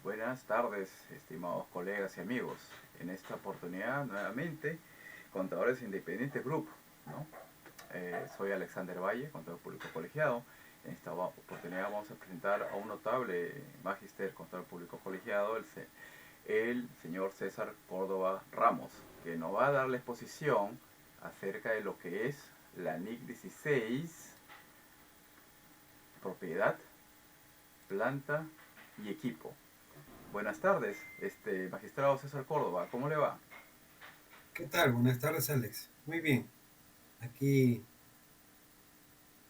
Buenas tardes, estimados colegas y amigos. En esta oportunidad, nuevamente, Contadores Independientes Group, ¿no? Soy Alexander Valle, contador público colegiado. En esta oportunidad vamos a presentar a un notable magister contador público colegiado, el señor César Córdoba Ramos, que nos va a dar la exposición acerca de lo que es la NIC 16, propiedad, planta y equipo. Buenas tardes, magistrado César Córdoba, ¿cómo le va? ¿Qué tal? Buenas tardes, Alex. Muy bien. Aquí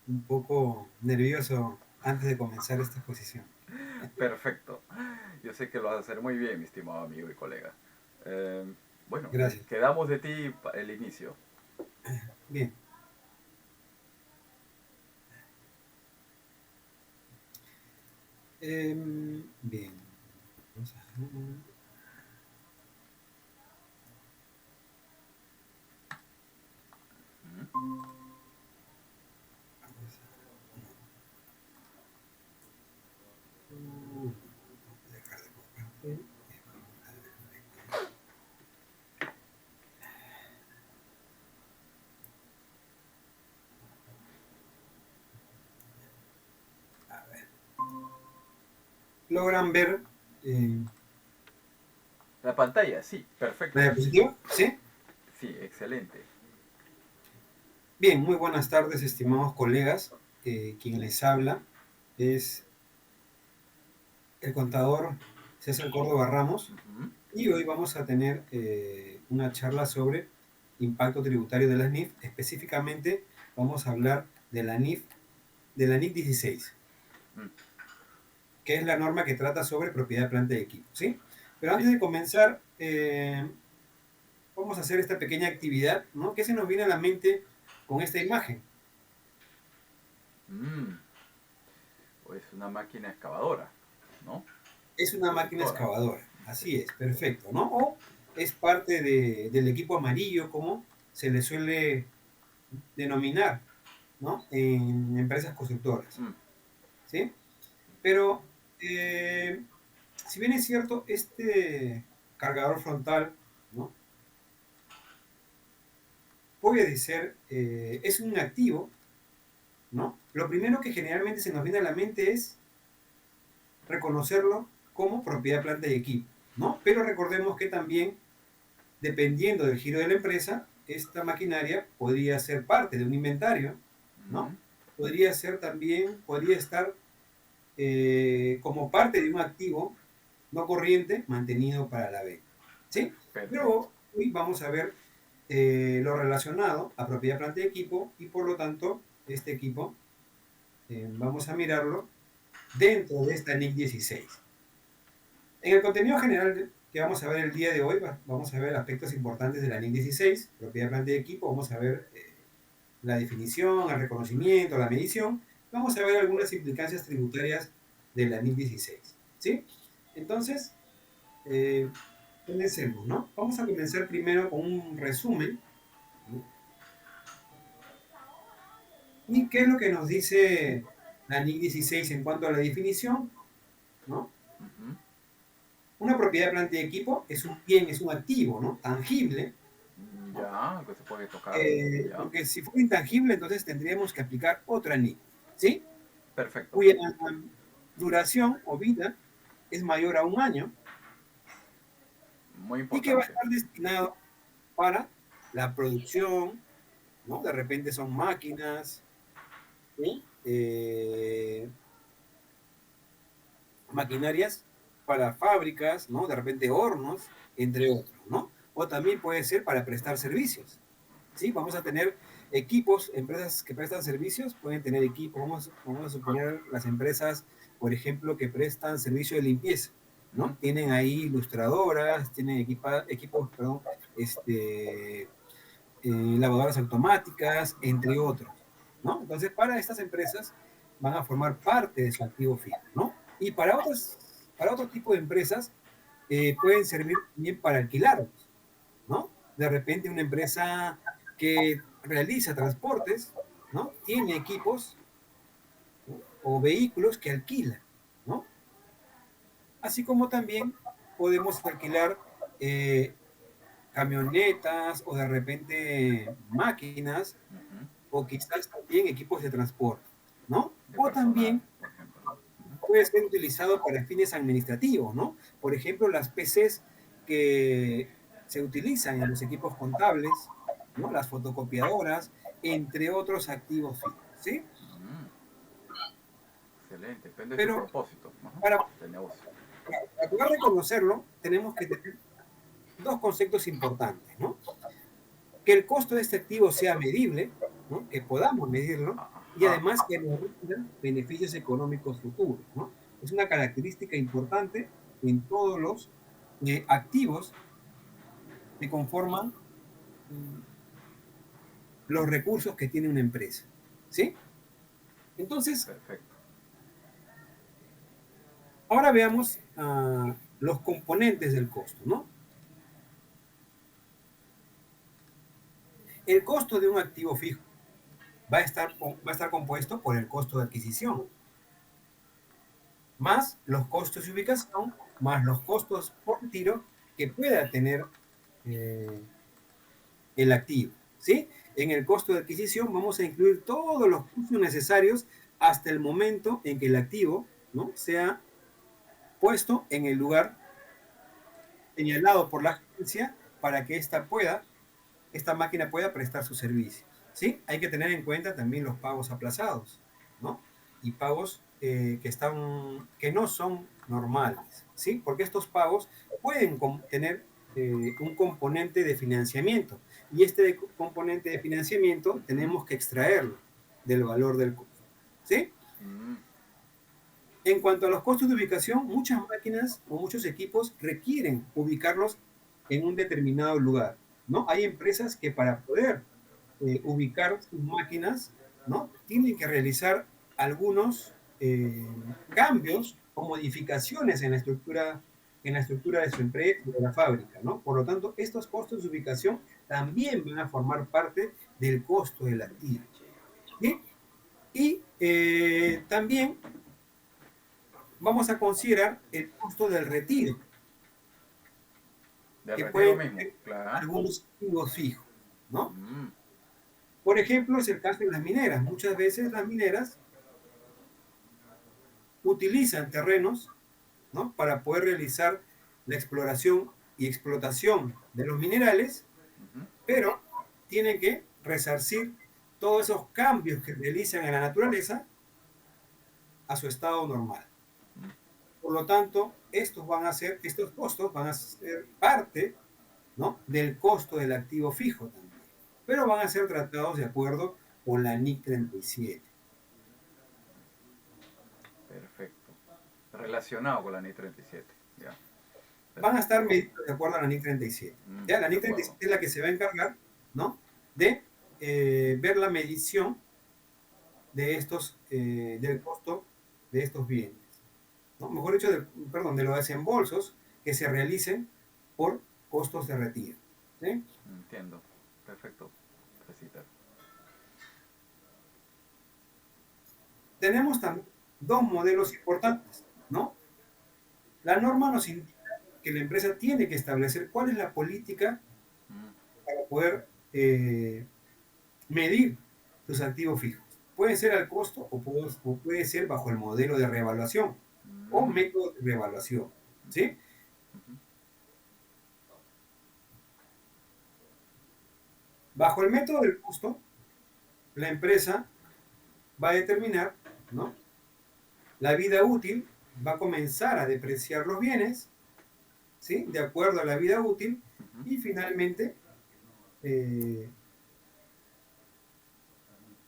un poco nervioso antes de comenzar esta exposición. Perfecto. Yo sé que lo vas a hacer muy bien, mi estimado amigo y colega. Eh, bueno, Gracias. quedamos de ti el inicio. Bien. Bien. Vamos a ver. Vamos a dejar de compartir. Vamos a ver. A ver. ¿Logran ver eh, La pantalla, sí, la perfecto. diapositiva? ¿Sí? Sí, excelente. Bien, muy buenas tardes, estimados colegas. Quien les habla es el contador César Córdoba Ramos. Ujú. Y hoy vamos a tener una charla sobre impacto tributario de las NIF. Específicamente vamos a hablar de la NIF, de la NIF 16, Mm, que es la norma que trata sobre propiedad, planta y equipo, ¿sí? Pero sí. antes de comenzar, vamos a hacer esta pequeña actividad, ¿no? ¿Qué se nos viene a la mente con esta imagen? Mm, pues una máquina excavadora, ¿no? Es una máquina Productora. excavadora, Sí. así es, perfecto, ¿no? O es parte del equipo amarillo, como se le suele denominar, ¿no? En empresas constructoras. Mm, ¿Sí? Pero, si bien es cierto, este cargador frontal, ¿no? Puede ser, es un activo, ¿no? Lo primero que generalmente se nos viene a la mente es reconocerlo como propiedad, planta y equipo, ¿no? Pero recordemos que también, dependiendo del giro de la empresa, esta maquinaria podría ser parte de un inventario, mm, ¿no? Podría ser también, podría estar como parte de un activo no corriente mantenido para la venta. ¿Sí? perfecto. Luego, hoy vamos a ver lo relacionado a propiedad, planta y equipo, y por lo tanto, este equipo vamos a mirarlo dentro de esta NIC 16. En el contenido general que vamos a ver el día de hoy, vamos a ver aspectos importantes de la NIC 16, propiedad, planta y equipo, vamos a ver la definición, el reconocimiento, la medición, vamos a ver algunas implicancias tributarias de la NIC 16. ¿Sí? Entonces, eh, comencemos, ¿no? Vamos a comenzar primero con un resumen, ¿no? ¿Y qué es lo que nos dice la NIC 16 en cuanto a la definición? ¿No? Ujú. Una propiedad, planta y equipo es un bien, es un activo, ¿no? Tangible, ¿no? Ya, que se puede tocar. Ya, Porque si fuera intangible, entonces tendríamos que aplicar otra NIC, ¿sí? perfecto. Cuya duración o vida es mayor a un año Muy y que va a importante. estar destinado para la producción, ¿no? De repente son máquinas, ¿sí? Maquinarias para fábricas, ¿no? De repente hornos, entre otros, ¿no? O también puede ser para prestar servicios, ¿sí? Vamos a tener equipos, empresas que prestan servicios, pueden tener equipos, vamos a suponer las empresas, por ejemplo, que prestan servicio de limpieza, Mm, ¿no? Tienen ahí ilustradoras, tienen equipos, perdón, lavadoras automáticas, entre otros, ¿no? Entonces, para estas empresas van a formar parte de su activo fijo, ¿no? Y para otro tipo de empresas, pueden servir también para alquilarlos, ¿no? De repente una empresa que realiza transportes, ¿no? Tiene equipos, ¿no? O vehículos que alquila, ¿no? así como también podemos alquilar eh, camionetas o de repente máquinas Ujú. o quizás también equipos de transporte, ¿no? De O personal, también por ejemplo. Ujú. puede ser utilizado para fines administrativos, ¿no? Por ejemplo, las PCs que se utilizan en los equipos contables, ¿no? Las fotocopiadoras, entre otros activos fijos, ¿sí? Mm, excelente, depende de su Pero propósito, ajá, para, de negocio. para poder reconocerlo, tenemos que tener dos conceptos importantes, ¿no? Que el costo de este activo sea medible, ¿no? Que podamos medirlo, y Ajá, además que nos rinda beneficios económicos futuros, ¿no? Es una característica importante en todos los activos que conforman mm, los recursos que tiene una empresa, ¿sí? Entonces, perfecto. ahora veamos los componentes del costo, ¿no? El costo de un activo fijo va a estar compuesto por el costo de adquisición, más los costos de ubicación, más los costos por retiro que pueda tener eh, el activo, ¿sí? En el costo de adquisición vamos a incluir todos los costos necesarios hasta el momento en que el activo, ¿no? Sea puesto en el lugar señalado por la agencia para que esta máquina pueda prestar sus servicios, ¿sí? Hay que tener en cuenta también los pagos aplazados, ¿no? Y pagos que no son normales, ¿sí? Porque estos pagos pueden tener un componente de financiamiento y este componente de financiamiento Ujú. tenemos que extraerlo del valor del costo, ¿sí? Mm, En cuanto a los costos de ubicación, muchas máquinas o muchos equipos requieren ubicarlos en un determinado lugar, ¿no? Hay empresas que para poder ubicar sus máquinas, ¿no? Tienen que realizar algunos cambios o modificaciones en la estructura de su empresa o de la fábrica, ¿no? Por lo tanto, estos costos de ubicación también van a formar parte del costo del activo, ¿sí? Y también vamos a considerar el costo del retiro, del que retiro pueden mismo, tener claro. algunos activos fijos, ¿no? Mm, Por ejemplo, es el caso de las mineras. Muchas veces las mineras utilizan terrenos, ¿no? Para poder realizar la exploración y explotación de los minerales, ujú. pero tienen que resarcir todos esos cambios que realizan en la naturaleza a su estado normal. Mm, Por lo tanto, estos costos van a ser parte, ¿no? Del costo del activo fijo también, pero van a ser tratados de acuerdo con la NIC 37. perfecto. Relacionado con la NI 37. Ya, Van a perfecto. estar medidos de acuerdo a la NIC 37. Ya, la De NIC acuerdo. 37 es la que se va a encargar, ¿no? De ver la medición del costo de estos bienes, ¿no? Mejor dicho, perdón, de los desembolsos que se realicen por costos de retiro, ¿sí? Entiendo. Perfecto. Recita. Tenemos también dos modelos importantes, ¿no? La norma nos indica que la empresa tiene que establecer cuál es la política Mm, para poder medir sus activos fijos. Puede ser al costo o puede ser bajo el modelo de reevaluación o mm, método de reevaluación, ujú, ¿sí? ujú. Bajo el método del costo, la empresa va a determinar, ¿no? La vida útil, va a comenzar a depreciar los bienes, ¿sí? De acuerdo a la vida útil Ujú. y finalmente eh,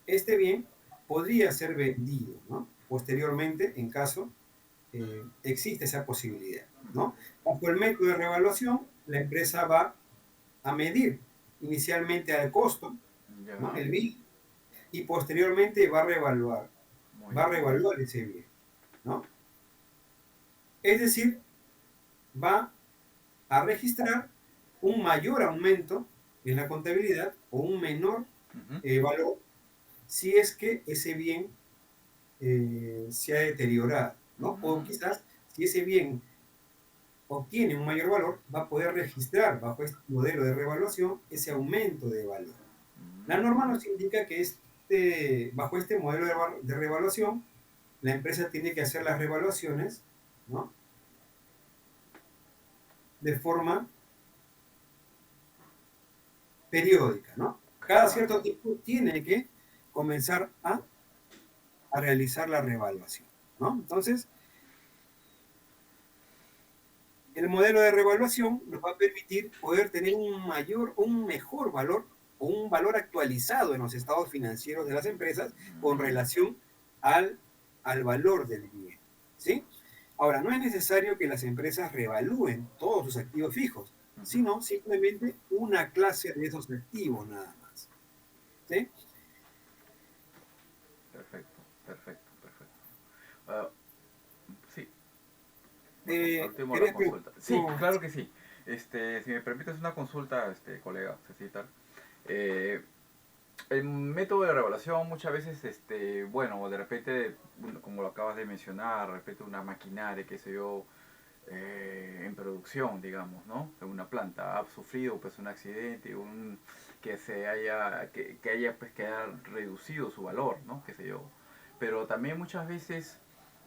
este bien podría ser vendido, ¿no? Posteriormente, en caso existe esa posibilidad, ¿no? Bajo el método de revaluación, la empresa va a medir inicialmente al costo, ¿no? Ya, El bien, y posteriormente muy va a bien. revaluar ese bien, ¿no? Es decir, va a registrar un mayor aumento en la contabilidad o un menor Ujú. valor si es que ese bien se ha deteriorado, ¿no? O Mm, quizás si ese bien obtiene un mayor valor, va a poder registrar bajo este modelo de revaluación ese aumento de valor. La norma Mm, nos indica que bajo este modelo de revaluación, la empresa tiene que hacer las revaluaciones, ¿no? De forma periódica, ¿no? Cada claro. cierto tiempo tiene que comenzar a realizar la revaluación, ¿no? Entonces, el modelo de revaluación nos va a permitir poder tener un mejor valor o un valor actualizado en los estados financieros de las empresas con Mm, relación al, al valor del bien, ¿sí? Ahora, no es necesario que las empresas revalúen todos sus activos fijos, ujú. sino simplemente una clase de esos activos nada más, ¿sí? Perfecto, perfecto, perfecto. Ah, sí, bueno, al último la ¿Querés consulta. Sí, preguntar? claro que sí. Si me permites una consulta, colega Cecitar. Eh, el método de revaluación muchas veces, bueno, de repente, como lo acabas de mencionar, de repente una maquinaria, qué sé yo, en producción, digamos, ¿no? En una planta ha sufrido pues un accidente, que haya pues que haya reducido su valor, ¿no? Qué sé yo. Pero también muchas veces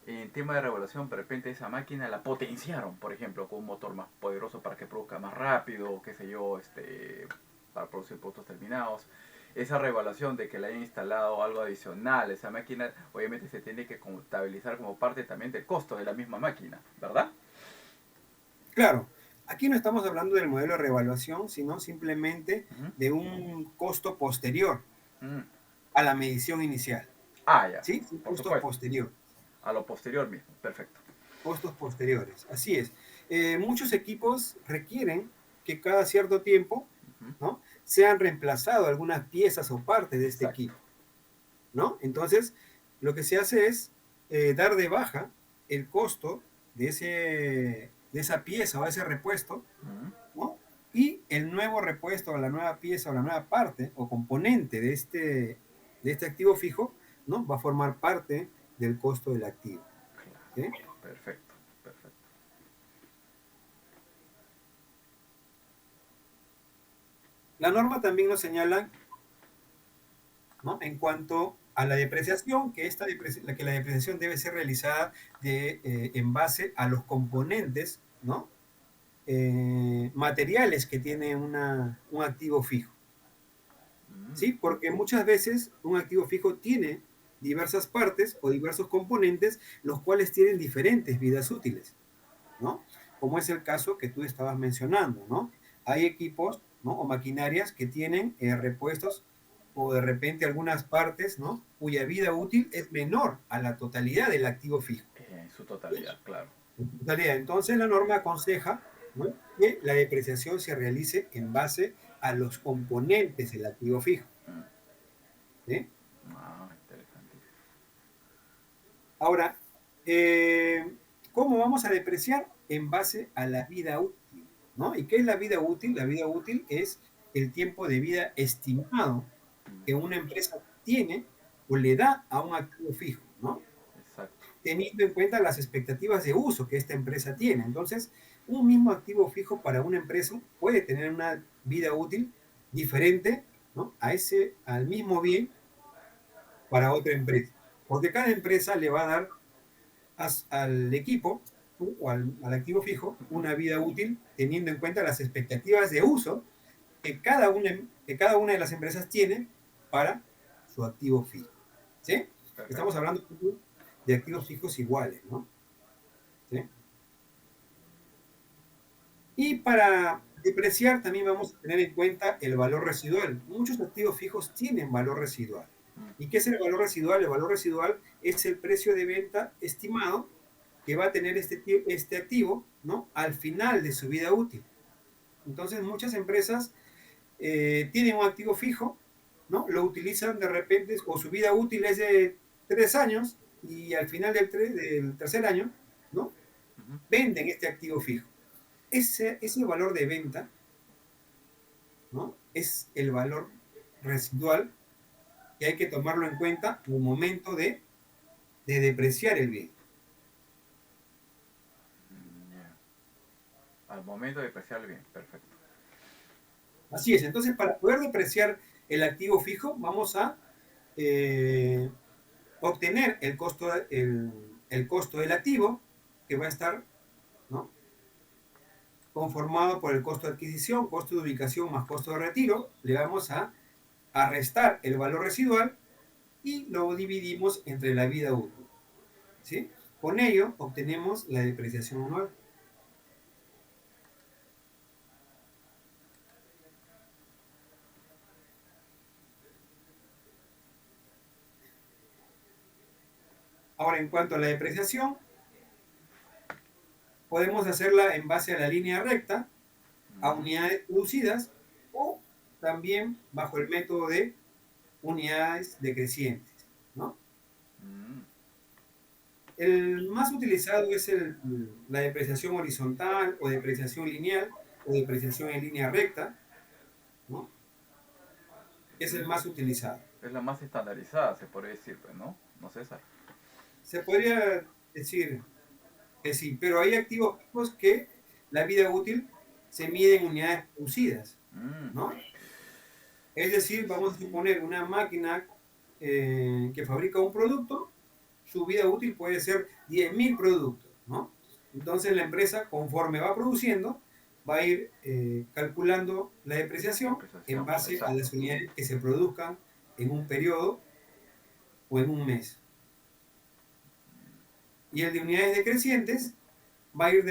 en tema de regulación, de repente esa máquina la potenciaron, por ejemplo, con un motor más poderoso para que produzca más rápido, qué sé yo, para producir productos terminados. Esa revaluación de que le hayan instalado algo adicional, esa máquina obviamente se tiene que contabilizar como parte también del costo de la misma máquina, ¿verdad? Claro, aquí no estamos hablando del modelo de revaluación, sino simplemente Ujú. de un costo posterior Mm. a la medición inicial. Ah, ya, ¿Sí? Son por costos supuesto. posteriores. A lo posterior mismo, perfecto. Costos posteriores, así es. Muchos equipos requieren que cada cierto tiempo, Ujú. ¿no? Sean reemplazadas algunas piezas o partes de este Exacto. equipo, ¿no? Entonces, lo que se hace es dar de baja el costo de esa pieza o ese repuesto, Ujú. ¿no? Y el nuevo repuesto o la nueva pieza o la nueva parte o componente de este activo fijo, ¿no? Va a formar parte del costo del activo, ¿sí? Claro, perfecto, perfecto. La norma también nos señala, ¿no? En cuanto a la depreciación, que la depreciación debe ser realizada en base a los componentes, ¿no? Materiales que tiene un activo fijo. Mm. ¿Sí? Porque muchas veces un activo fijo tiene diversas partes o diversos componentes, los cuales tienen diferentes vidas útiles, ¿no? Como es el caso que tú estabas mencionando, ¿no? Hay equipos, ¿no? O maquinarias que tienen repuestos o de repente algunas partes, ¿no? Cuya vida útil es menor a la totalidad del activo fijo. En su ¿Sí? totalidad, claro. En totalidad. Entonces la norma aconseja, ¿no? Que la depreciación se realice en base a los componentes del activo fijo, Mm. ¿sí? Ah, interesante. Ahora, eh, ¿cómo vamos a depreciar? En base a la vida útil, ¿no? ¿Y qué es la vida útil? La vida útil es el tiempo de vida estimado Mm. que una empresa tiene o le da a un activo fijo, ¿no? Exacto. Teniendo en cuenta las expectativas de uso que esta empresa tiene. Entonces, un mismo activo fijo para una empresa puede tener una vida útil diferente, ¿no? Al mismo bien para otra empresa. Porque cada empresa le va a dar al equipo, ¿no? O al activo fijo Ujú. una vida útil teniendo en cuenta las expectativas de uso que cada una de las empresas tiene para su activo fijo. ¿Sí? Estamos Perfecto. hablando de activos fijos iguales, ¿no? ¿Sí? Y para depreciar también vamos a tener en cuenta el valor residual. Muchos activos fijos tienen valor residual. Mm. ¿Y qué es el valor residual? El valor residual es el precio de venta estimado que va a tener este activo, ¿no? Al final de su vida útil. Entonces, muchas empresas tienen un activo fijo, ¿no? Lo utilizan de repente, o su vida útil es de 3 años, y al final del tercer año, ¿no? Ujú. Venden este activo fijo. Ese valor de venta, ¿no? Es el valor residual que hay que tomarlo en cuenta en el momento de depreciar el bien. Mm, ya. Al momento de depreciar el bien, perfecto. Así es. Entonces, para poder depreciar el activo fijo, vamos a eh, obtener el costo del activo, que va a estar, ¿no?, conformado por el costo de adquisición, costo de ubicación más costo de retiro. Le vamos a restar el valor residual y lo dividimos entre la vida útil, ¿sí? Con ello obtenemos la depreciación anual. Ahora, en cuanto a la depreciación, podemos hacerla en base a la línea recta, a Mm, unidades producidas o también bajo el método de unidades decrecientes, ¿no? mm. El más utilizado es la depreciación horizontal o depreciación lineal o depreciación en línea recta, ¿no? Es el más utilizado. Es la más estandarizada, se podría decir, pues, ¿no? ¿No, César? Se podría decir que sí, pero hay activos fijos que la vida útil se mide en unidades producidas, Mm, ¿no? Es decir, sí, sí, vamos a sí. suponer una máquina que fabrica un producto, su vida útil puede ser 10.000 productos, ¿no? Entonces la empresa, conforme va produciendo, va a ir calculando la depreciación en Depreciación, base a exacto. las unidades que se produzcan en un periodo o en un mes. Y el de unidades decrecientes va a ir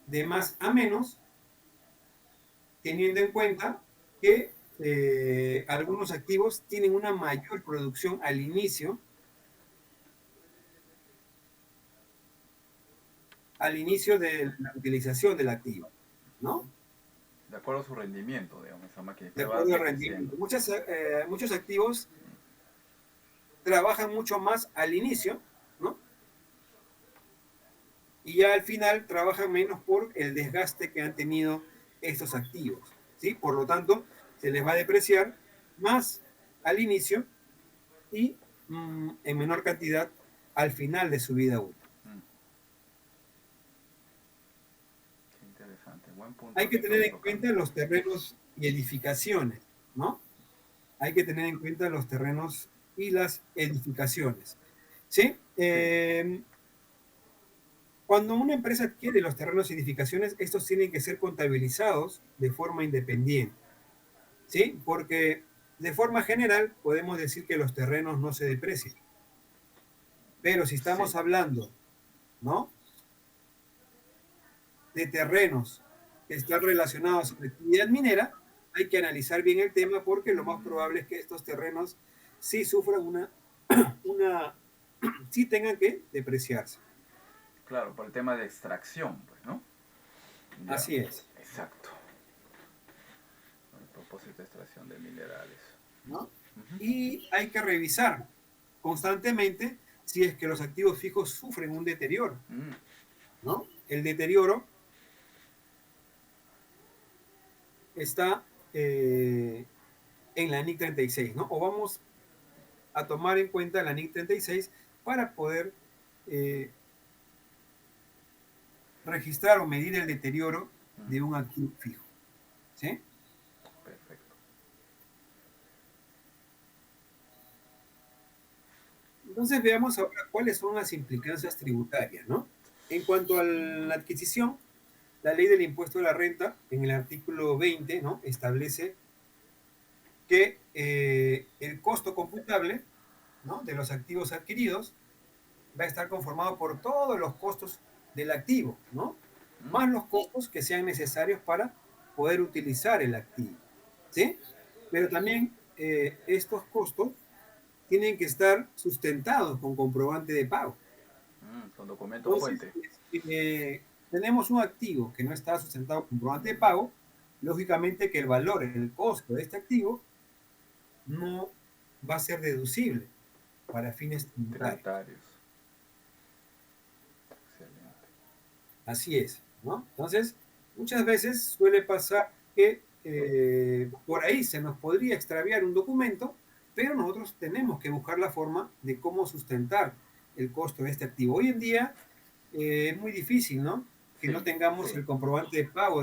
de más a menos, teniendo en cuenta que algunos activos tienen una mayor producción al inicio de la utilización del activo, ¿no? De acuerdo a su rendimiento, digamos, esa máquina De después va acuerdo al decreciendo. rendimiento. Muchos activos trabajan mucho más al inicio, ¿no? Y ya al final trabajan menos por el desgaste que han tenido estos activos, ¿sí? Por lo tanto, se les va a depreciar más al inicio y en menor cantidad al final de su vida útil. Mm, qué interesante. Buen punto Hay el que que tener estamos en tocando. cuenta los terrenos y edificaciones, ¿no? Hay que tener en cuenta los terrenos y las edificaciones, ¿sí? Sí. Cuando una empresa adquiere los terrenos y edificaciones, estos tienen que ser contabilizados de forma independiente, ¿sí? Porque de forma general podemos decir que los terrenos no se deprecian, pero si Sí. estamos hablando, ¿no?, de terrenos que están relacionados a la actividad minera, hay que analizar bien el tema porque lo más Mm, probable es que estos terrenos sí sufran una sí tengan que depreciarse. claro, por el tema de extracción, pues, ¿no? Ya, Así es, exacto. El propósito de extracción de minerales. ¿no? Ujú. Y hay que revisar constantemente si es que los activos fijos sufren un deterioro, Mm, ¿no? El deterioro está en la NIC 36, ¿no? O vamos a tomar en cuenta la NIC 36 para poder eh, registrar o medir el deterioro mm, de un activo fijo, ¿sí? perfecto. Entonces veamos ahora cuáles son las implicancias tributarias, ¿no? En cuanto a la Ujú, adquisición, la ley del impuesto a la renta, en el artículo 20, ¿no?, establece que el costo computable, ¿no?, de los activos adquiridos va a estar conformado por todos los costos del activo, ¿no?, mm, más los costos que sean necesarios para poder utilizar el activo, ¿sí? Pero también estos costos tienen que estar sustentados con comprobante de pago. con documento Entonces, fuente. si tenemos un activo que no está sustentado con comprobante de pago, lógicamente que el valor, el costo de este activo no va a ser deducible para fines tributarios. Tributarios. Excelente. Así es, ¿no? Entonces, muchas veces suele pasar que por ahí se nos podría extraviar un documento, pero nosotros tenemos que buscar la forma de cómo sustentar el costo de este activo. Hoy en día es muy difícil, ¿no? que no Sí, tengamos sí, el comprobante de pago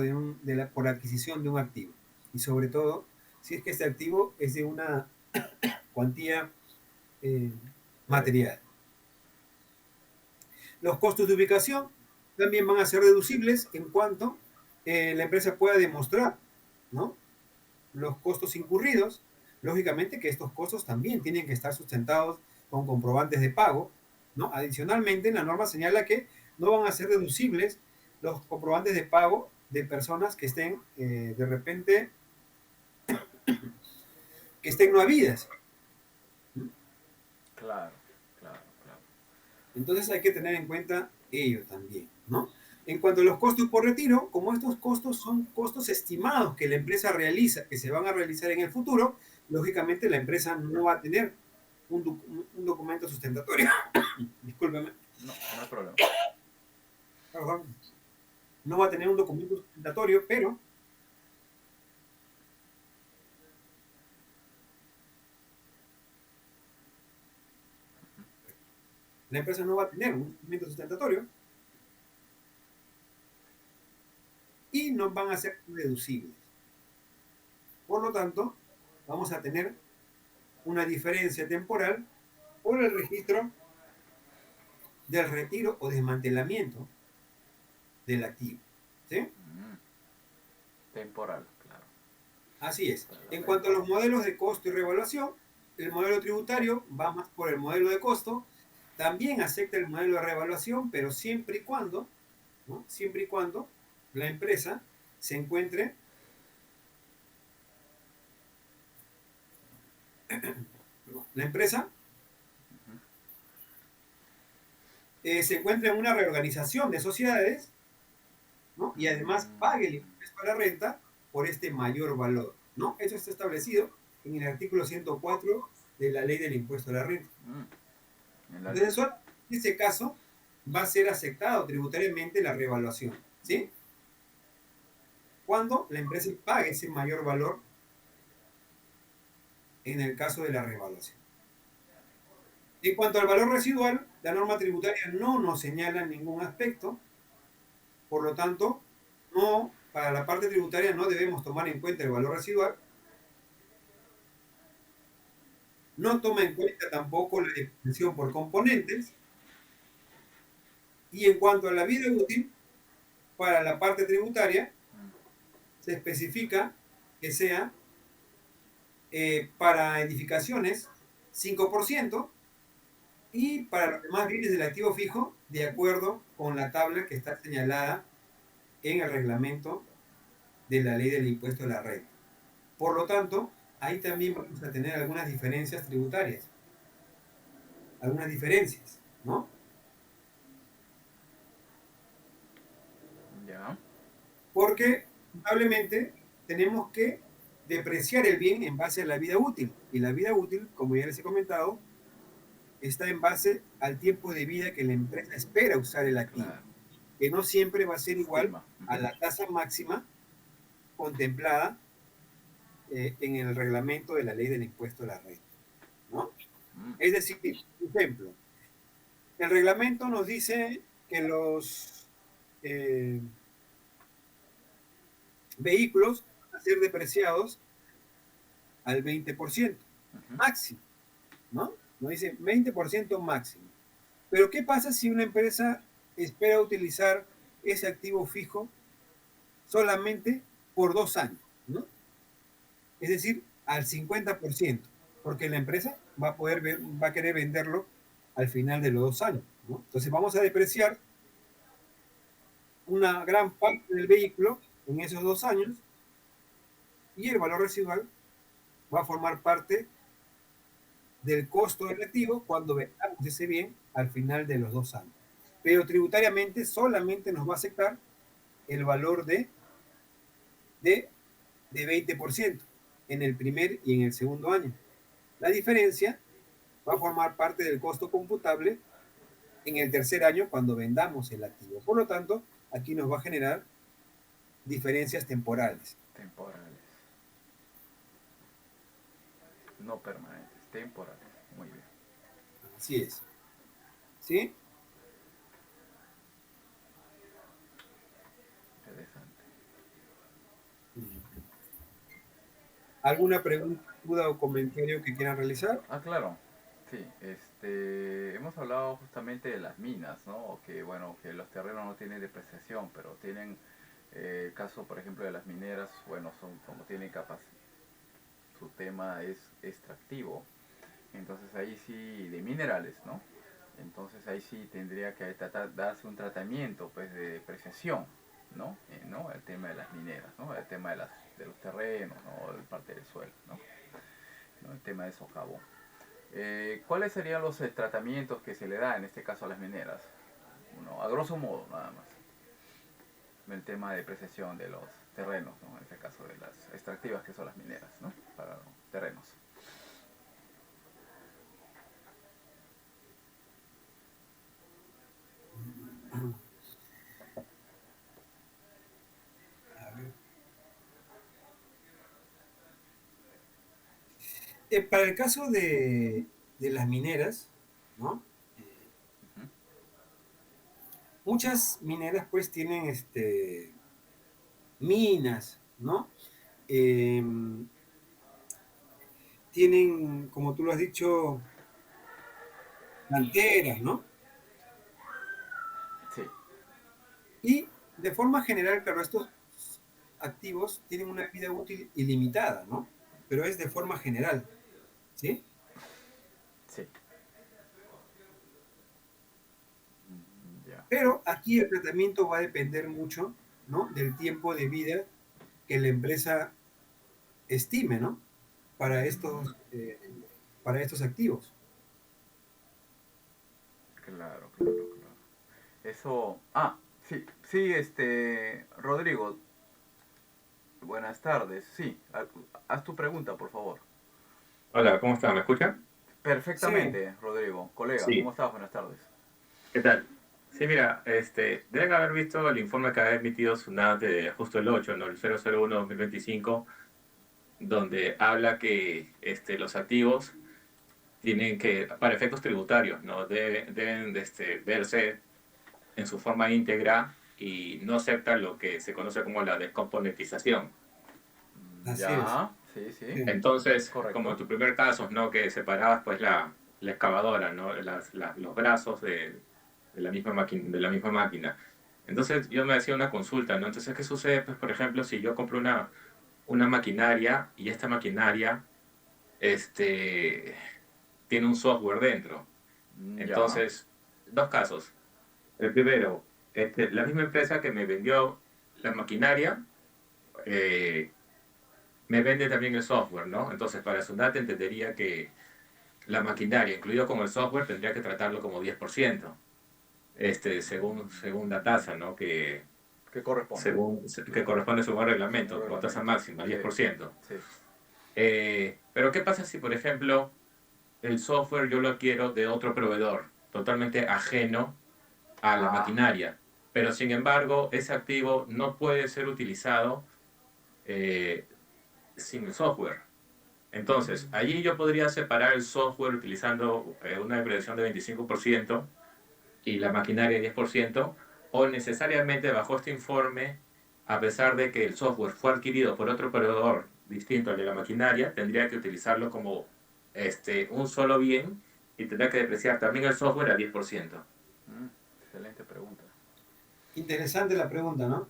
por adquisición de un activo. Y sobre todo, si es que este activo es de una cuantía eh, debe ser. material. Los costos de ubicación también van a ser reducibles en cuanto la empresa pueda demostrar, ¿no?, los costos incurridos. Lógicamente que estos costos también tienen que estar sustentados con comprobantes de pago, ¿no? Adicionalmente, la norma señala que no van a ser deducibles los comprobantes de pago de personas que estén de repente, que estén no habidas. Claro, claro, claro. Entonces hay que tener en cuenta ello también, ¿no? En cuanto a los costos por retiro, como estos costos son costos estimados que la empresa realiza, que se van a realizar en el futuro, lógicamente la empresa no va a tener un documento sustentatorio. Discúlpeme. No, no hay problema. Perdón. No va a tener un documento sustentatorio, pero la empresa no va a tener un documento sustentatorio y no van a ser deducibles. Por lo tanto, vamos a tener una diferencia temporal por el registro del retiro o desmantelamiento del activo. ¿Sí? Mm, temporal, claro. Así es. Para la En cuanto a renta. los modelos de costo y revaluación, el modelo tributario va más por el modelo de costo, también acepta el modelo de revaluación, pero siempre y cuando, ¿no?, siempre y cuando la empresa se encuentre, la empresa se encuentre en una reorganización de sociedades, ¿no?, y además pague el Mm, impuesto a la renta por este mayor valor, ¿no? Eso está establecido en el artículo 104 de la ley del impuesto a la renta. en la- Entonces, solo en ese caso va a ser aceptado tributariamente la revaluación, ¿sí? Cuando la empresa pague ese mayor valor en el caso de la revaluación. En cuanto al valor residual, la norma tributaria no nos señala ningún aspecto, por lo tanto, no, para la parte tributaria no debemos tomar en cuenta el valor residual, no toma en cuenta tampoco la depreciación por componentes, y en cuanto a la vida útil, para la parte tributaria se especifica que sea para edificaciones 5% y para los demás bienes del activo fijo, de acuerdo con la tabla que está señalada en el reglamento de la ley del impuesto a la renta. Por lo tanto, ahí también vamos a tener algunas diferencias tributarias, algunas diferencias, ¿no? ya. Porque probablemente tenemos que depreciar el bien en base a la vida útil. Y la vida útil, como ya les he comentado, está en base al tiempo de vida que la empresa espera usar el activo, Claro. que no siempre va a ser igual Estima. a la tasa máxima contemplada en el reglamento de la ley del impuesto a la renta, ¿no? Mm, Es decir, por ejemplo, el reglamento nos dice que los eh, vehículos van a ser depreciados al 20% ujú. máximo, ¿no? Nos dice 20% máximo. Pero ¿qué pasa si una empresa espera utilizar ese activo fijo solamente por 2 años, ¿no? Es decir, al 50%, porque la empresa va a querer venderlo al final de los 2 años, ¿no? Entonces vamos a depreciar una gran parte del vehículo en esos 2 años y el valor residual va a formar parte del costo del activo cuando vendamos ese bien al final de los 2 años. Pero tributariamente solamente nos va a aceptar el valor de, de 20% en el primer y en el segundo año. La diferencia va a formar parte del costo computable en el tercer año cuando vendamos el activo. Por lo tanto, aquí nos va a generar diferencias temporales. Temporales. No permanentes. Temporales. Muy bien. Así es. ¿Sí? ¿Alguna pregunta, duda o comentario que quieran realizar? Ah, claro. Sí, hemos hablado justamente de las minas, ¿no? Que bueno, que los terrenos no tienen depreciación, pero tienen el caso, por ejemplo, de las mineras, bueno, son como tienen capacidad, su tema es extractivo, entonces ahí sí de minerales, ¿no? Entonces ahí sí tendría que darse un tratamiento, pues, de depreciación, ¿no? ¿No? El tema de las mineras, ¿no? El tema de los terrenos, ¿no? El parte del suelo, ¿no? ¿No? El tema de socavón. ¿Cuáles serían los tratamientos que se le da en este caso a las mineras? Bueno, a grosso modo, nada más. El tema de depreciación de los terrenos, ¿no? En este caso de las extractivas que son las mineras, ¿no? Para los terrenos. A ver. Para el caso de las mineras, ¿no? Eh, Ujú. muchas mineras pues tienen minas, ¿no? Em, tienen, como tú lo has dicho, canteras, ¿no? Sí, Y de forma general, claro, estos activos tienen una vida útil ilimitada, ¿no? Pero es de forma general, ¿sí? sí. Ya. Pero aquí el tratamiento va a depender mucho, ¿no? Del tiempo de vida que la empresa estime, ¿no? Para Mm, estos, para estos activos. claro, claro, claro. Eso. Ah, sí, sí, Rodrigo, buenas tardes. Sí, haz tu pregunta, por favor. Hola, ¿cómo está? ¿Me escucha? Sí, Perfectamente, Rodrigo. Colega, ¿cómo Sí, estás? Buenas tardes. ¿qué tal? Sí, mira, deben haber visto el informe que ha emitido SUNAT de justo el 8, ¿no? El 001-2025, donde habla que los activos tienen que, para efectos tributarios, ¿no? Deben verse en su forma íntegra y no aceptan lo que se conoce como la descomponentización. así es. Ya, sí, sí, Sí, Entonces, como en correcto. tu primer caso, ¿no? Que separabas pues la excavadora, ¿no? Los brazos de la misma máquina. Entonces yo me hacía una consulta, ¿no? Entonces, ¿qué sucede? Pues, por ejemplo, si yo compro una maquinaria y esta maquinaria este, tiene un software dentro. Ya. Entonces, dos casos. El primero, la misma empresa que me vendió la maquinaria, eh, me vende también el software, ¿no? Entonces, para Sunat entendería que la maquinaria, incluido con el software, tendría que tratarlo como 10%, según la tasa, ¿no? ¿Qué corresponde? Que corresponde según el Según el reglamento, como tasa reglamento. máxima, Sí, 10%. sí. Pero ¿qué pasa si, por ejemplo, el software yo lo adquiero de otro proveedor, totalmente ajeno a la Ah, maquinaria? Pero, sin embargo, ese activo no puede ser utilizado eh, sin el software. Entonces, allí yo podría separar el software utilizando una depreciación de 25% y la maquinaria de 10%, o necesariamente bajo este informe, a pesar de que el software fue adquirido por otro proveedor distinto al de la maquinaria, tendría que utilizarlo como un solo bien y tendría que depreciar también el software al 10%. excelente pregunta. interesante la pregunta, ¿no?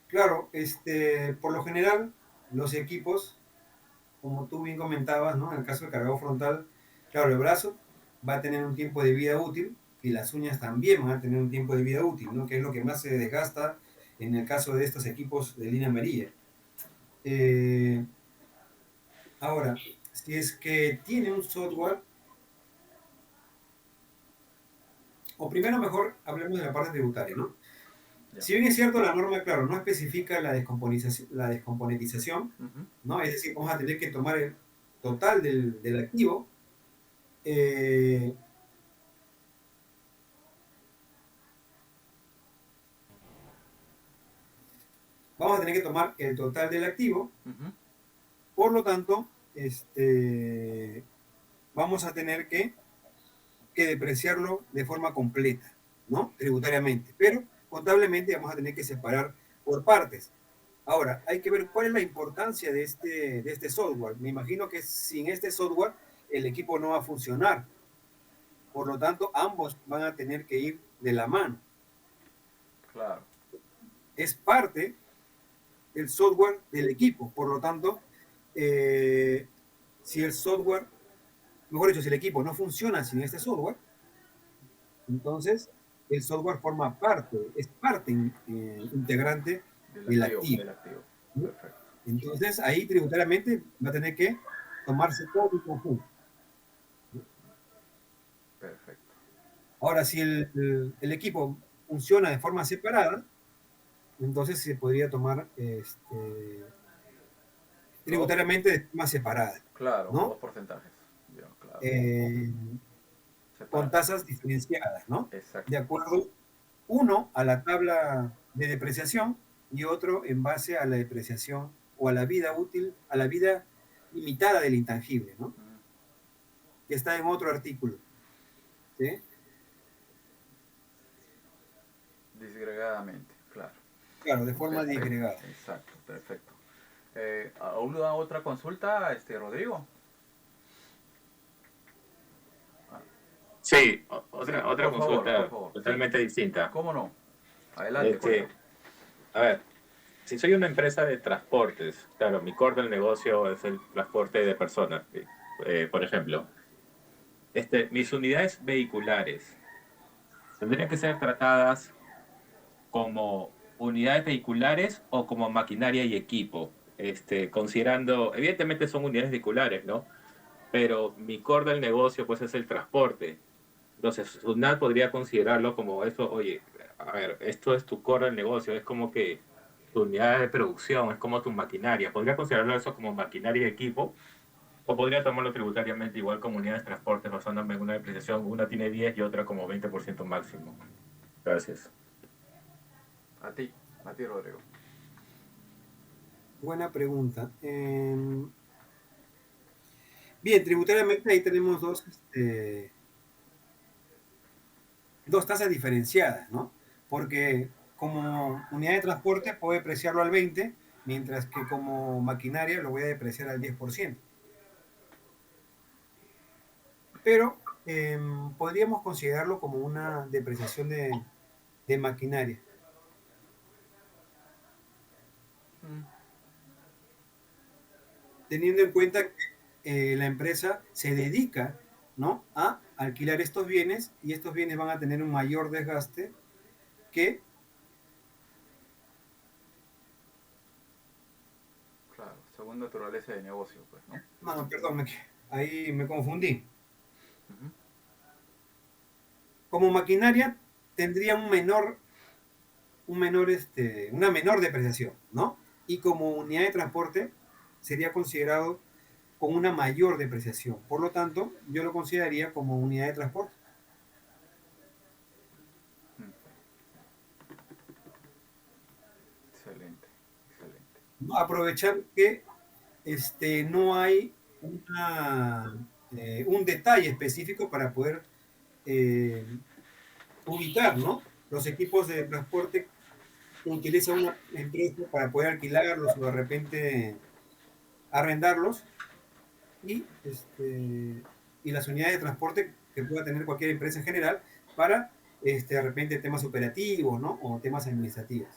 Claro, por lo general, los equipos, como tú bien comentabas, ¿no? En el caso del cargado frontal, claro, el brazo va a tener un tiempo de vida útil y las uñas también van a tener un tiempo de vida útil, ¿no? Que es lo que más se desgasta en el caso de estos equipos de línea amarilla. Eh, ahora, si es que tiene un software, o primero mejor hablemos de la parte tributaria, ¿no? Ya. Si bien es cierto, la norma, claro, no especifica la descomponentización, Ujú. ¿no? Es decir, vamos a tener que tomar el total del activo. eh, vamos a tener que tomar el total del activo, Ujú. por lo tanto, vamos a tener que depreciarlo de forma completa, ¿no? Tributariamente, pero contablemente vamos a tener que separar por partes. Ahora, hay que ver cuál es la importancia de este software. Me imagino que sin este software el equipo no va a funcionar. Por lo tanto, ambos van a tener que ir de la mano. Claro, Es parte del software del equipo. Por lo tanto, eh, si el software, mejor dicho, si el equipo no funciona sin este software, entonces el software forma parte, es parte integrante del activo. del activo. ¿Sí? Perfecto, Entonces, ahí tributariamente va a tener que tomarse todo en conjunto. perfecto. Ahora, si el equipo funciona de forma separada, entonces se podría tomar Dos, tributariamente de forma separada, claro, dos ¿no? porcentajes. Ya, claro. Eh, con Separados. tasas diferenciadas, ¿no? Exacto. De acuerdo, uno a la tabla de depreciación y otro en base a la depreciación o a la vida útil, a la vida limitada del intangible, ¿no? Mm, Que está en otro artículo, ¿sí? disgregadamente, claro. Claro, de forma Perfecto, disgregada. exacto, perfecto. ¿Alguna otra consulta, Rodrigo? Ah, Sí, sí, otra por consulta favor. Sí, totalmente distinta. ¿cómo no? Adelante, Este, cuéntame. a ver, si soy una empresa de transportes, claro, mi core del negocio es el transporte de personas, por ejemplo. Mis unidades vehiculares tendrían que ser tratadas como unidades vehiculares o como maquinaria y equipo. Considerando, evidentemente son unidades vehiculares, ¿no? Pero mi core del negocio pues es el transporte. Entonces, SUNAT podría considerarlo como eso, oye, a ver, esto es tu core del negocio, es como que tu unidad de producción, es como tu maquinaria. ¿Podría considerarlo eso como maquinaria y equipo? ¿O podría tomarlo tributariamente igual como unidades de transporte basándome en una depreciación? Una tiene 10 y otra como 20% máximo. Gracias. A ti, Rodrigo. Buena pregunta. Bien, tributariamente ahí tenemos dos tasas diferenciadas, ¿no? Porque como unidad de transporte puedo depreciarlo al 20, mientras que como maquinaria lo voy a depreciar al 10%. Pero podríamos considerarlo como una depreciación de maquinaria, Mm, teniendo en cuenta que la empresa se dedica, ¿no?, a alquilar estos bienes y estos bienes van a tener un mayor desgaste que, claro, según naturaleza de negocio, pues, ¿no? no, perdón, ahí me confundí. Ujú. Como maquinaria tendría una menor depreciación, ¿no? Y como unidad de transporte sería considerado con una mayor depreciación. Por lo tanto, yo lo consideraría como unidad de transporte. Mm, excelente, excelente. ¿No? Aprovechar que no hay un detalle específico para poder eh, ubicar, ¿no?, los equipos de transporte que utiliza una empresa para poder alquilarlos o de repente arrendarlos y las unidades de transporte que pueda tener cualquier empresa en general para de repente temas operativos, ¿no?, o temas administrativos.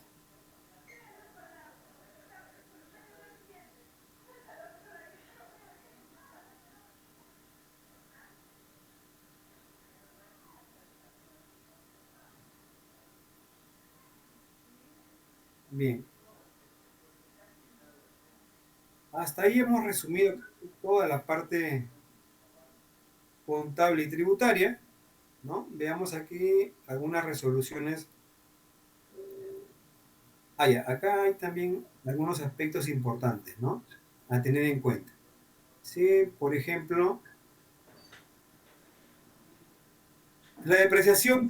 Bien, hasta ahí hemos resumido toda la parte contable y tributaria, ¿no? Veamos aquí algunas resoluciones. Ah, ya, acá hay también algunos aspectos importantes, ¿no?, a tener en cuenta. Sí, por ejemplo, la depreciación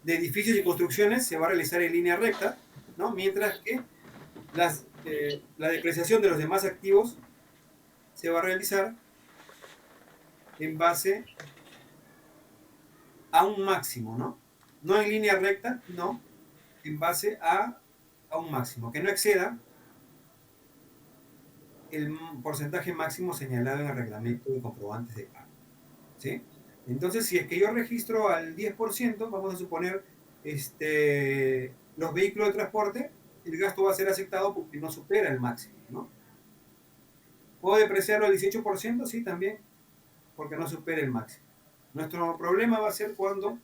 de edificios y construcciones se va a realizar en línea recta, ¿no? Mientras que la depreciación de los demás activos se va a realizar en base a un máximo, ¿no? No en línea recta, no, en base a a un máximo, que no exceda el porcentaje máximo señalado en el reglamento de comprobantes de pago. ¿Sí? Entonces, si es que yo registro al 10%, vamos a suponer los vehículos de transporte, el gasto va a ser aceptado porque no supera el máximo, ¿no? ¿Puedo depreciarlo al 18%? Sí, también, porque no supera el máximo. Nuestro problema va a ser cuando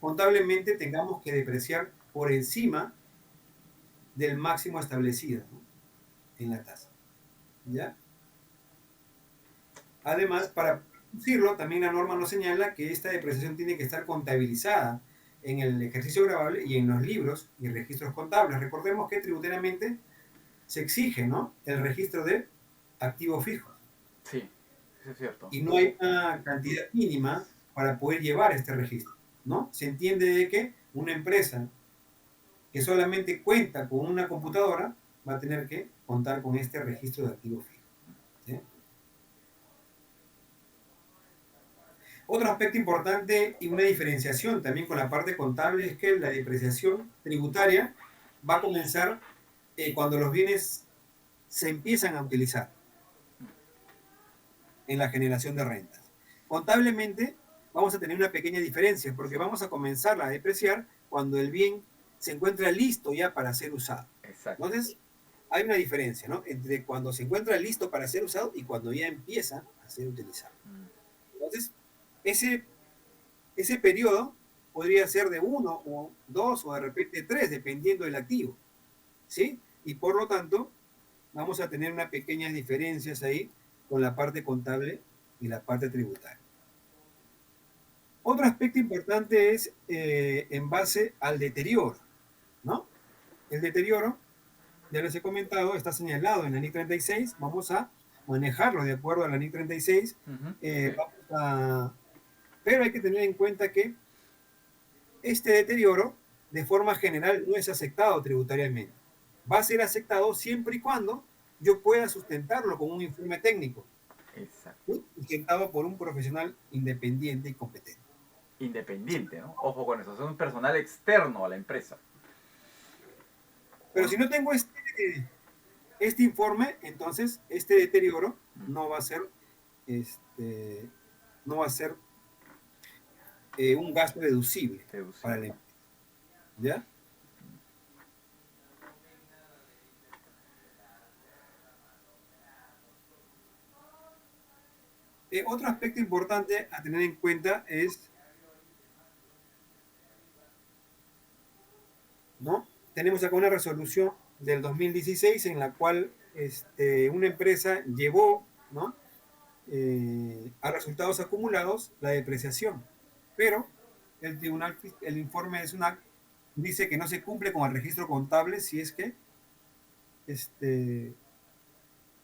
contablemente tengamos que depreciar por encima del máximo establecido, ¿no? En la tasa. ¿Ya? Además, para producirlo, también la norma nos señala que esta depreciación tiene que estar contabilizada en el ejercicio gravable y en los libros y registros contables. Recordemos que tributariamente se exige, ¿no?, el registro de activos fijos. Sí, eso es cierto. Y no hay una cantidad mínima para poder llevar este registro, ¿no? Se entiende de que una empresa que solamente cuenta con una computadora va a tener que contar con este registro de activos fijos, ¿sí? Otro aspecto importante y una diferenciación también con la parte contable es que la depreciación tributaria va a comenzar cuando los bienes se empiezan a utilizar en la generación de rentas. Contablemente vamos a tener una pequeña diferencia porque vamos a comenzarla a depreciar cuando el bien se encuentra listo ya para ser usado. Exacto. Entonces, hay una diferencia, ¿no?, entre cuando se encuentra listo para ser usado y cuando ya empieza a ser utilizado. Entonces, ese periodo podría ser de 1 o 2 o de repente 3, dependiendo del activo, ¿sí? Y por lo tanto, vamos a tener unas pequeñas diferencias ahí con la parte contable y la parte tributaria. Otro aspecto importante es en base al deterioro, ¿no? El deterioro, ya les he comentado, está señalado en la NIC 36. Vamos a manejarlo de acuerdo a la NIC 36. Sí. Pero hay que tener en cuenta que este deterioro, de forma general, no es aceptado tributariamente. Va a ser aceptado siempre y cuando yo pueda sustentarlo con un informe técnico, Exacto. sustentado por un profesional independiente y competente. Independiente, ¿no? Ojo con eso, es un personal externo a la empresa. Pero si no tengo este informe, entonces este deterioro no va a ser, no va a ser un gasto deducible para la empresa. ¿Ya? Otro aspecto importante a tener en cuenta es, ¿no?, tenemos acá una resolución del 2016 en la cual una empresa llevó, ¿no?, a resultados acumulados la depreciación, pero el informe es dice que no se cumple con el registro contable si es que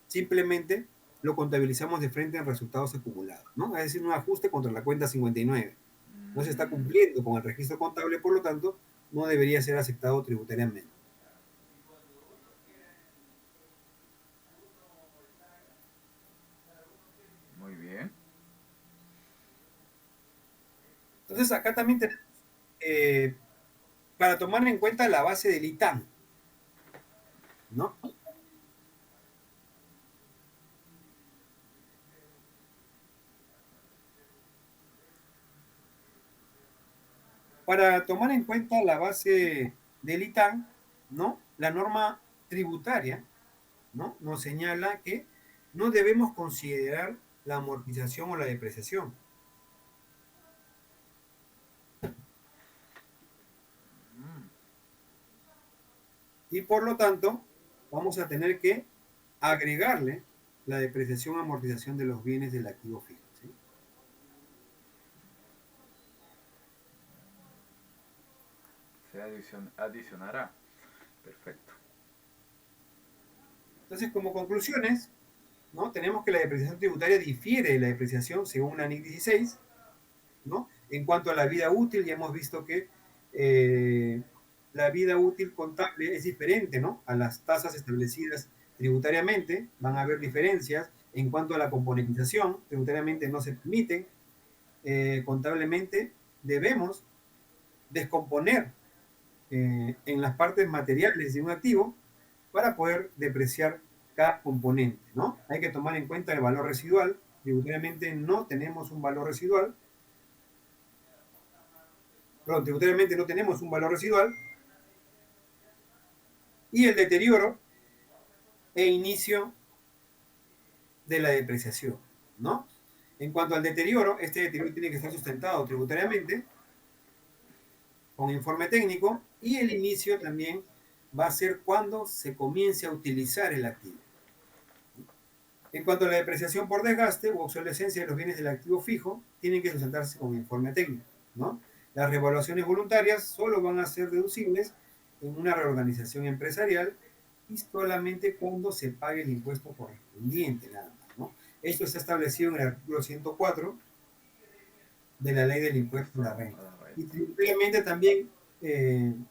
simplemente lo contabilizamos de frente en resultados acumulados, ¿no? Es decir, un ajuste contra la cuenta 59. No se está cumpliendo con el registro contable, por lo tanto, no debería ser aceptado tributariamente. Muy bien. Entonces, acá también tenemos, para tomar en cuenta la base del ITAM, ¿no? Para tomar en cuenta la base del ITAM, ¿no?, la norma tributaria, ¿no?, nos señala que no debemos considerar la amortización o la depreciación. Y por lo tanto, vamos a tener que agregarle la depreciación o amortización de los bienes del activo fijo, ¿sí? Se adicionará. Perfecto. Entonces, como conclusiones, ¿no?, tenemos que la depreciación tributaria difiere de la depreciación según la NIC 16, ¿no? En cuanto a la vida útil, ya hemos visto que la vida útil contable es diferente, ¿no?, a las tasas establecidas tributariamente. Van a haber diferencias en cuanto a la componentización. Tributariamente no se permiten. Contablemente debemos descomponer en las partes materiales de un activo para poder depreciar cada componente, ¿no? Hay que tomar en cuenta el valor residual. Tributariamente no tenemos un valor residual. Perdón, tributariamente no tenemos un valor residual. Y el deterioro e inicio de la depreciación, ¿no? En cuanto al deterioro, este deterioro tiene que estar sustentado tributariamente con informe técnico y el inicio también va a ser cuando se comience a utilizar el activo. En cuanto a la depreciación por desgaste u obsolescencia de los bienes del activo fijo, tienen que sustentarse con informe técnico, ¿no? Las revaluaciones voluntarias solo van a ser deducibles en una reorganización empresarial y solamente cuando se pague el impuesto correspondiente, nada más, ¿no? Esto está establecido en el artículo 104 de la ley del impuesto a la renta. Y tributariamente también, en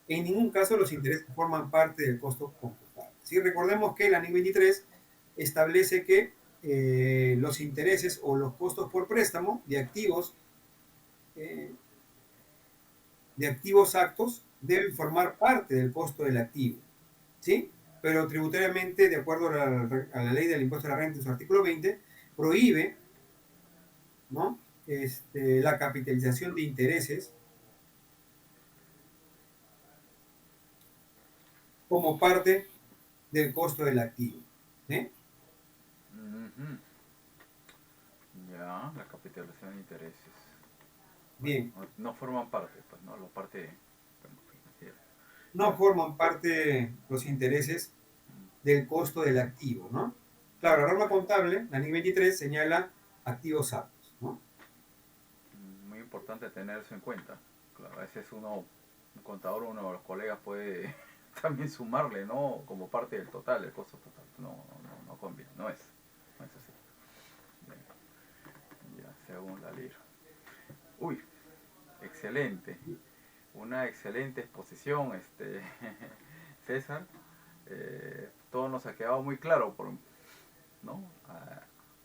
ningún caso los intereses forman parte del costo computable. ¿Sí? Recordemos que la NIC 23 establece que los intereses o los costos por préstamo eh, de activos actos deben formar parte del costo del activo, ¿sí? Pero tributariamente, de acuerdo a la ley del impuesto a la renta en su artículo 20, prohíbe, ¿no? La capitalización de intereses como parte del costo del activo. ¿Eh? Ujú. Ya, la capitalización de intereses. Bueno, Bien, no forman parte, pues, ¿no? La parte financiera. no forman parte los intereses del costo del activo, ¿no? Claro, la norma contable, la NIC 23, señala activos aptos, ¿no? Muy importante tener eso en cuenta. Claro, a veces uno, un contador, uno de los colegas puede también sumarle, ¿no? Como parte del total, el costo total. No conviene, no es así. Bien, ya, según la ley. Uy, excelente. Una excelente exposición, César. Todo nos ha quedado muy claro, ¿no?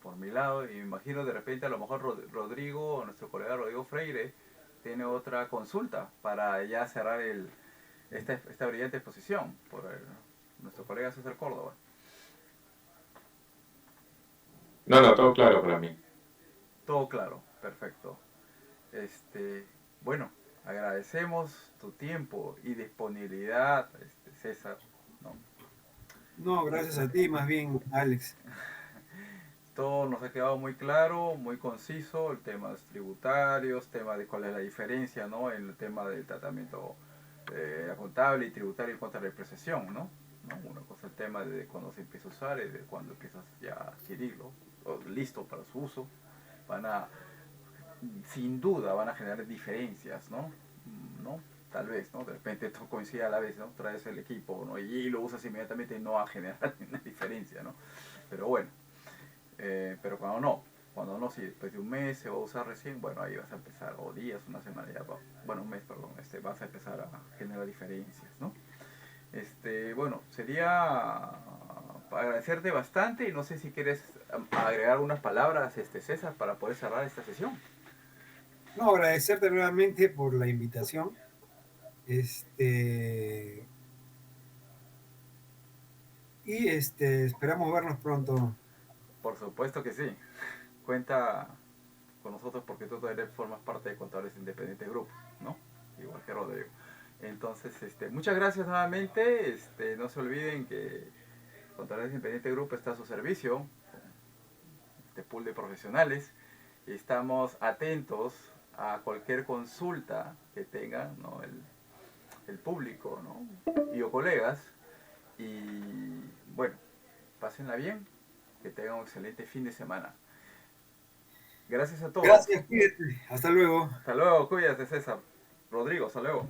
Por mi lado, y me imagino de repente a lo mejor Rodrigo, nuestro colega Rodrigo Freire, tiene otra consulta para ya cerrar esta brillante exposición por nuestro colega César Córdoba. No, no, todo claro para mí. Todo claro, perfecto. Bueno, agradecemos tu tiempo y disponibilidad, César, ¿no? No, gracias a ti, más bien, Alex. Todo nos ha quedado muy claro, muy conciso, el tema de tributarios, tema de cuál es la diferencia, ¿no? En el tema del tratamiento contable y tributario en cuanto a la depreciación, ¿no? Una cosa el tema de cuando se empieza a usar y de cuando empiezas ya a adquirirlo, o listo para su uso, van a, sin duda, van a generar diferencias, ¿no? ¿No? Tal vez, ¿no? De repente todo coincide a la vez, ¿no? Traes el equipo, ¿no? Y lo usas inmediatamente y no va a generar ninguna diferencia, ¿no? Pero bueno. Pero cuando no, si después de un mes se va a usar recién, bueno, ahí vas a empezar, o días, una semana, ya va, bueno, un mes, perdón, vas a empezar a generar diferencias, ¿no? Bueno, sería agradecerte bastante y no sé si quieres agregar unas palabras, César, para poder cerrar esta sesión. No, agradecerte nuevamente por la invitación. Este, esperamos vernos pronto. Por supuesto que sí. Cuenta con nosotros porque tú también formas parte de Contadores Independientes Group, ¿no? Igual que Rodrigo. Entonces, muchas gracias nuevamente. No se olviden que Contadores Independientes Group está a su servicio, este pool de profesionales. Estamos atentos a cualquier consulta que tengan, ¿no? el público, ¿no? Y o colegas. Y bueno, pásenla bien, que tengan un excelente fin de semana. Gracias a todos. Gracias, cuídate. Hasta luego. Hasta luego, cuídate César. Rodrigo, hasta luego.